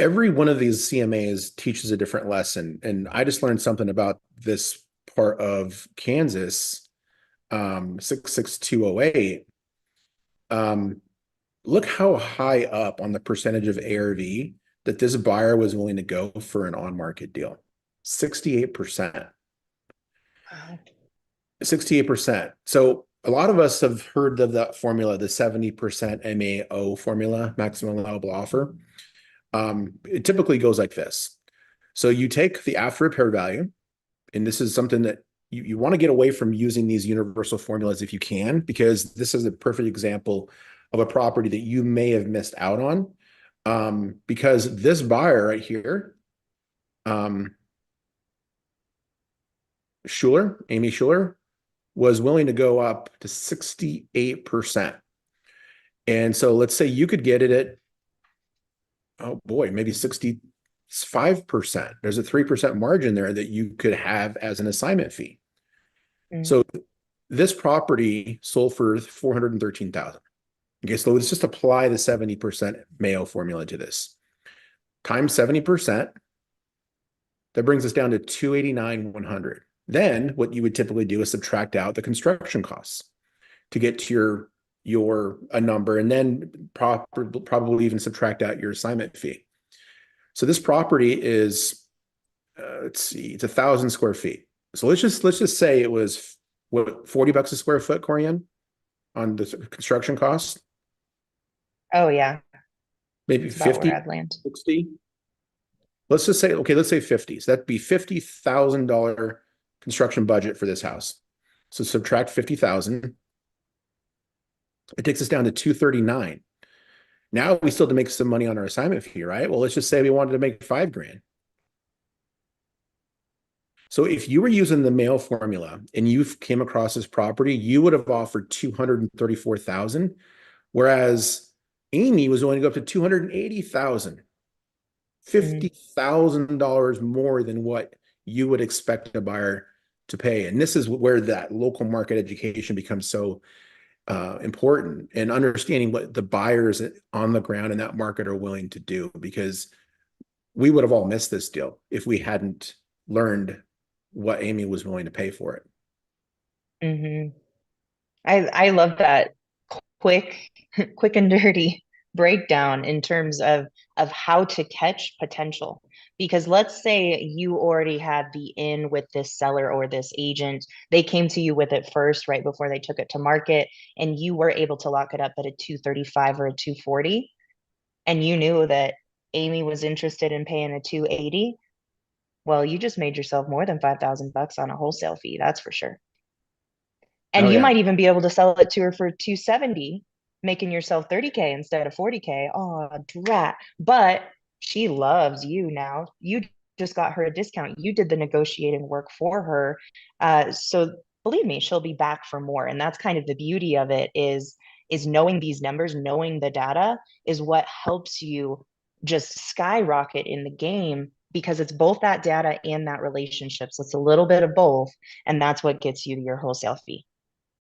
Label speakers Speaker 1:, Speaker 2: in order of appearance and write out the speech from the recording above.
Speaker 1: every one of these CMAs teaches a different lesson. And I just learned something about this part of Kansas, 66208. Um, Look how high up on the percentage of ARV that this buyer was willing to go for an on-market deal. 68%.
Speaker 2: Wow.
Speaker 1: 68%. So a lot of us have heard of that formula, the 70% MAO formula, maximum allowable offer. It typically goes like this. So you take the after repair value, and this is something that you want to get away from using these universal formulas if you can, because this is a perfect example of a property that you may have missed out on. Because this buyer right here, um, Amy Schuler, was willing to go up to 68%. And so let's say you could get it at, oh boy, maybe 65%. There's a 3% margin there that you could have as an assignment fee.
Speaker 2: Mm.
Speaker 1: So this property sold for 413,000. Okay, so let's just apply the 70% MAO formula to this. Times 70%, that brings us down to 289,100. Then what you would typically do is subtract out the construction costs to get to your a number, and then probably even subtract out your assignment fee. So this property is, let's see, it's 1,000 square feet. So let's just say it was what, $40 a square foot, Corian, on the construction cost,
Speaker 2: Oh yeah,
Speaker 1: maybe
Speaker 2: it's about where
Speaker 1: 50,
Speaker 2: I'd land.
Speaker 1: 60. Let's just say, okay, let's say 50. So that'd be $50,000 construction budget for this house. So subtract 50,000. It takes us down to 239. Now we still have to make some money on our assignment fee, right? Well, let's just say we wanted to make 5 grand. So if you were using the MAO formula and you came across this property, you would have offered 234,000, whereas Amy was willing to go up to 280,000,
Speaker 2: Mm.
Speaker 1: $50,000 more than what you would expect a buyer to pay. And this is where that local market education becomes so important, and understanding what the buyers on the ground in that market are willing to do, because we would have all missed this deal if we hadn't learned what Amy was willing to pay for it.
Speaker 2: Hmm. I love that quick, quick and dirty breakdown in terms of how to catch potential. Because let's say you already had the in with this seller or this agent. They came to you with it first, right before they took it to market, and you were able to lock it up at a 235 or a 240, and you knew that Amy was interested in paying a 280. Well, you just made yourself more than $5,000 on a wholesale fee, that's for sure.
Speaker 1: Oh
Speaker 2: And you
Speaker 1: yeah.
Speaker 2: might even be able to sell it to her for 270, making yourself 30K instead of 40K. Oh, drat. But she loves you now. You just got her a discount. You did the negotiating work for her. So believe me, she'll be back for more. And that's kind of the beauty of it is knowing these numbers, knowing the data is what helps you just skyrocket in the game because it's both that data and that relationship. So it's a little bit of both. And that's what gets you to your wholesale fee.